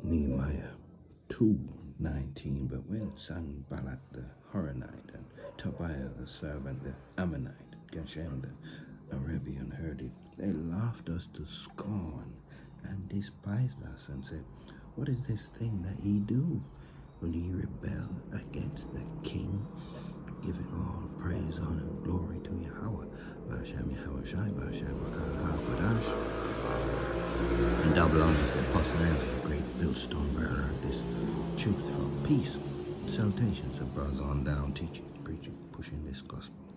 Nehemiah 2:19. But when Sanballat the Horonite and Tobiah the servant, the Ammonite, Geshem the Arabian heard it, they laughed us to scorn and despised us and said, "What is this thing that ye do? Will ye rebel against the king?" Giving all praise, honor, and glory to Yahweh, Ba'ashem Yahweh Shai, Ba'ashem Wakah HaKodash, and double honors the apostle of the great millstone bearer of this truth from peace, salutations of brothers on down, teaching, preaching, pushing this gospel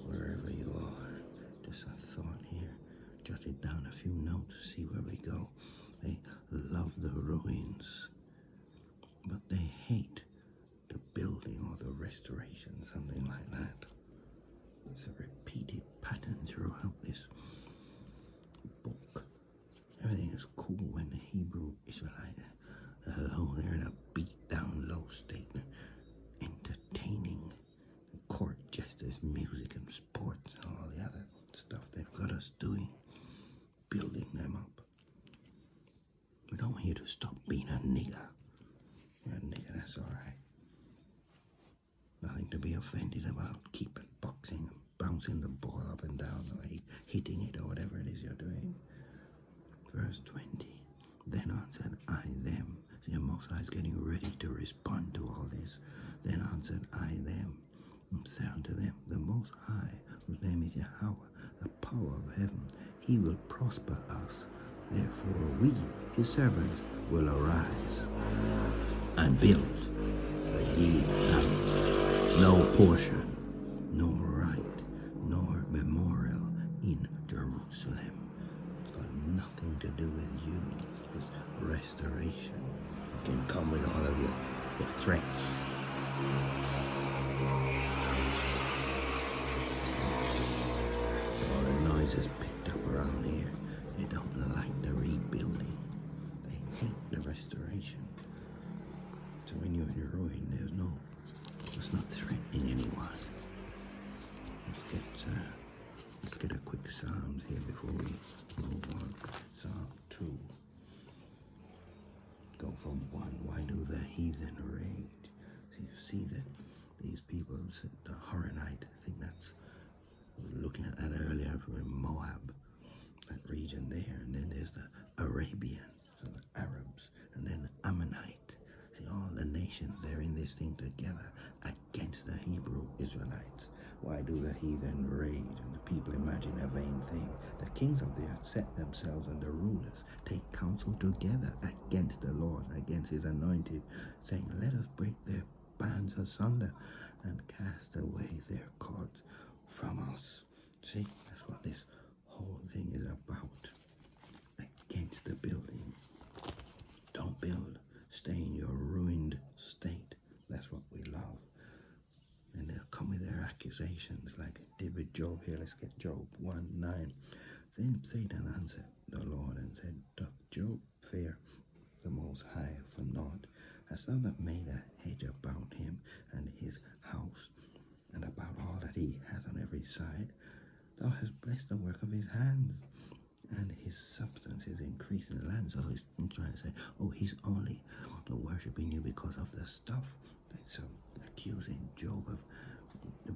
wherever you are. Just a thought here, jotted down a few notes to see where we go. They love the ruins, but they hate the building or the restoration, something like that. It's a repeated pattern throughout this book. Everything is cool when the Hebrew Israelite alone, they're in a beat down low state, entertaining court jesters, music and sports and all the other stuff they've got us doing, building them up. We don't want you to stop being a nigger. You're a nigger, that's alright. Nothing to be offended about. Keep it boxing and bouncing the ball up and down, or hitting it, or whatever it is you're doing. Verse 20. Then answered I them. See, the Most High is getting ready to respond to all this. Then answered I them, and said unto them, the Most High, whose name is Yahweh, the power of heaven, he will prosper us. Therefore we, his servants, will arise and build, but ye have no portion, nor right, nor memorial in Jerusalem. It's got nothing to do with you. This restoration can come with all of your threats. All the noises picked up around here. They don't like the rebuilding. They hate the restoration. So when you're in ruin, it's not threatening anyone. Let's get a quick Psalms here before we move on. Psalm 2. Go from 1. Why do the heathen rage? So you see that these people, the Horonite, I think that's, looking at that earlier, from Moab, that region there, and then there's the Arabian, so the Arabs, and then the Ammonite. See, all the nations, they're in this thing together against the Hebrew Israelites. Why do the heathen rage and the people imagine a vain thing? The kings of the earth set themselves, and the rulers take counsel together against the Lord, against his anointed, saying, let us break their bands asunder and cast away their cords from us. See, that's what this whole thing is about. Against the building. Don't build. Stay in your ruined state. That's what we love. And they'll come with their accusations like it did with Job here. Let's get Job 1:9. Then Satan answered the Lord and said, doth Job fear the Most High for naught? Hast thou not made a hedge about him and his house, and about all that he hath on every side? Thou hast blessed the work of his hands, and his substance is increasing in the land. So he's trying to say, oh, he's only worshipping you because of the stuff. So accusing Job of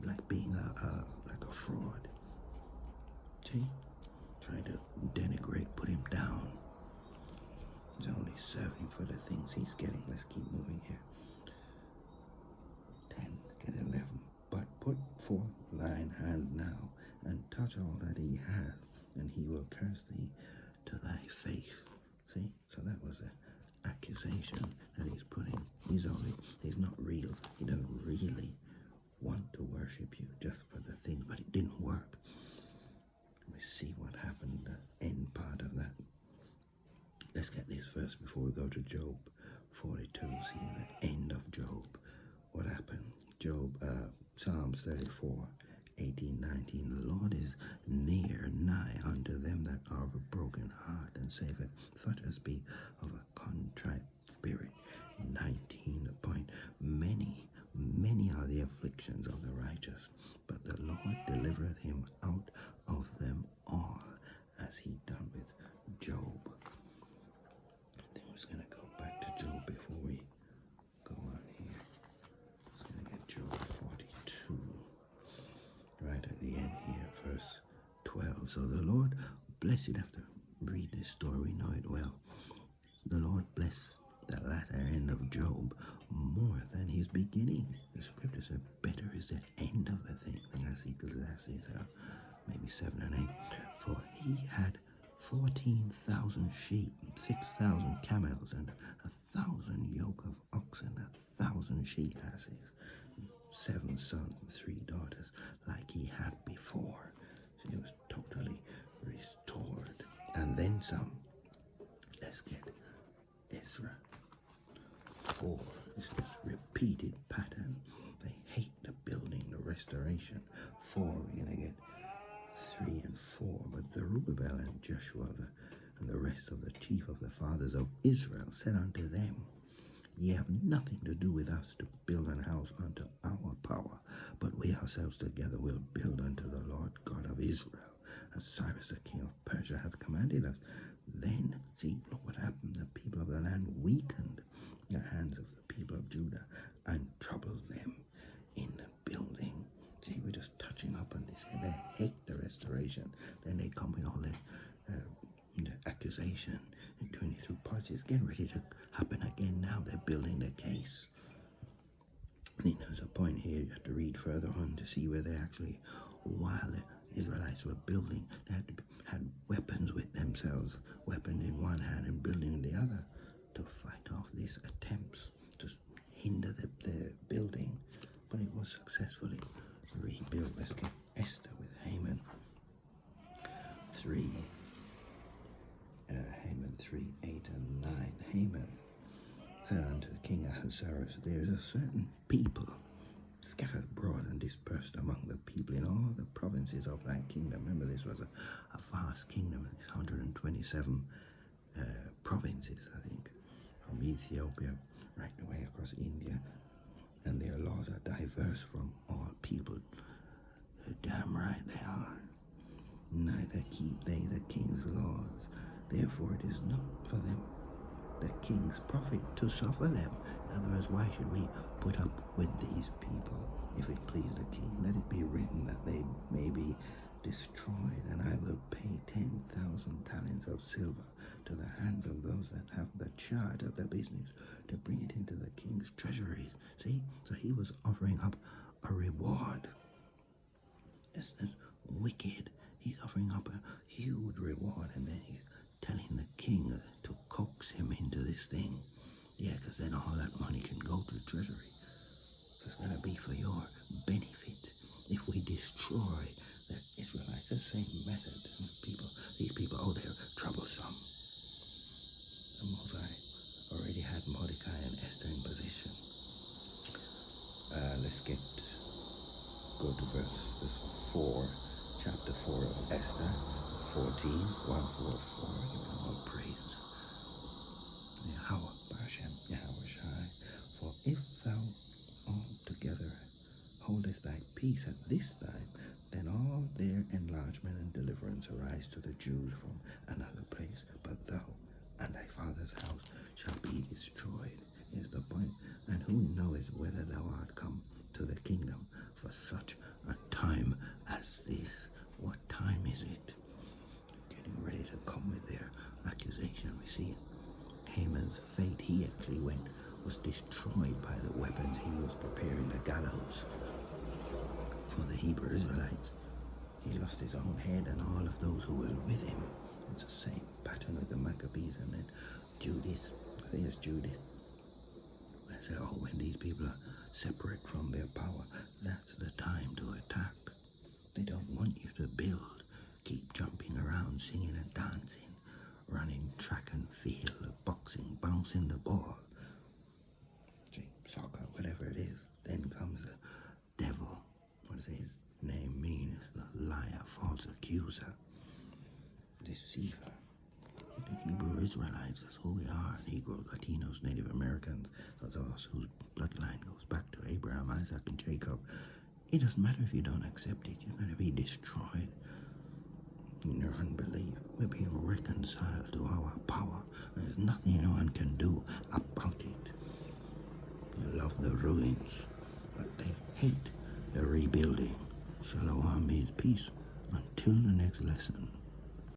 like being like a fraud. See? Trying to denigrate, put him down. He's only serving for the things he's getting. Let's keep moving here. 10, get 11. But put forth thine hand now, and touch all that he hath, and he will curse thee to thy face. See? So that was the accusation that he's putting. He's not real. He doesn't really want to worship you just for the things, but it didn't work. We see what happened, the end part of that. Let's get this first before we go to Job 42. See the end of Job. What happened? Job, Psalms 34, 18, 19. The Lord is near, nigh unto them that are of a broken heart, and saveth such as be of a contrite spirit. 19, the point. Many are the afflictions of the righteous, but the Lord delivereth him out of them all, as he done with Job. I think we're just going to go back to the Lord blessed it. After read this story, we know it well. The Lord blessed the latter end of Job more than his beginning. The scripture said, better is the end of a thing. I think that's Ecclesiastes, maybe 7 and 8. For he had 14,000 sheep, 6,000 camels, and 1,000 yoke of oxen, 1,000 she asses, 7 sons, 3 daughters, like he had before. So he was totally restored. And then some. Let's get Ezra 4. It's this repeated pattern. They hate the building, the restoration. 4, we're going to get 3 and 4. But Zerubbabel and Joshua and the rest of the chief of the fathers of Israel said unto them, Ye have nothing to do with us to build an house unto our power, but we ourselves together will build unto the Lord God of Israel, as Cyrus the king of Persia hath commanded us. Then, see, look what happened. The people of the land weakened the hands of the people of Judah and troubled them in the building. See, we're just touching up on this. They hate the restoration. Then they come with all the accusation and doing it through parts. It's getting ready to happen again now. They're building the case. I think there's a point here you have to read further on to see where they actually, while the Israelites were building, they had weapons with themselves, weapons in one hand and building in the other, to fight off these attempts to hinder the building. But it was successfully rebuilt. Let's get Esther with Haman 3. Haman 3, 8 and 9. Haman said unto King Ahasuerus, There is a certain people scattered abroad and dispersed among the people in all the provinces of thy kingdom. Remember, this was a vast kingdom. It's 127 provinces, I think, from Ethiopia right away across India. And their laws are diverse from all people. Damn right they are. Neither keep they the king's laws. Therefore it is not for them, the king's profit, to suffer them. In other words, why should we put up with these people? If it please the king, let it be written that they may be destroyed, and I will pay 10,000 talents of silver to the hands of those that have the charge of the business, to bring it into the king's treasuries. See, so he was offering up a reward. It's wicked. He's offering up a huge reward, and then he's telling the king to coax him into this thing. Yeah, because then all that money can go to the treasury. So it's going to be for your benefit. If we destroy the Israelites, the same method. And these people, oh, they're troublesome. The Most High already had Mordecai and Esther in position. Let's go to verse 4, chapter 4 of Esther, 14, 144. Give it all praise. Yahweh, Bashem, Yahweh Shai. For if thou altogether holdest thy peace at this time, then all their enlargement and deliverance arise to the Jews from another place. But thou and thy father's house shall be destroyed, is the point. And who knoweth whether thou art come to the kingdom for such a time as this? What time is it? Getting ready to come with their accusation. We see Haman's fate. He actually was destroyed by the weapons he was preparing, the gallows for the Hebrew Israelites. He lost his own head and all of those who were with him. It's the same pattern with the Maccabees. And then Judith, I think it's Judith, I say, oh, when these people are separate from their power, that's the time to attack. They don't want you to build. Keep jumping around, singing and dancing, running track and field, boxing, bouncing the ball, soccer, whatever it is. Then comes the devil. What does his name mean? It's the liar, false accuser, deceiver. The Hebrew Israelites, that's who we are. Negroes, Latinos, Native Americans, those of us whose bloodline goes back to Abraham, Isaac, and Jacob. It doesn't matter if you don't accept it. You're going to be destroyed in your unbelief. We're being reconciled to our power. There's nothing anyone can do about it. You love the ruins, but they hate the rebuilding. Shalom means peace. Until the next lesson.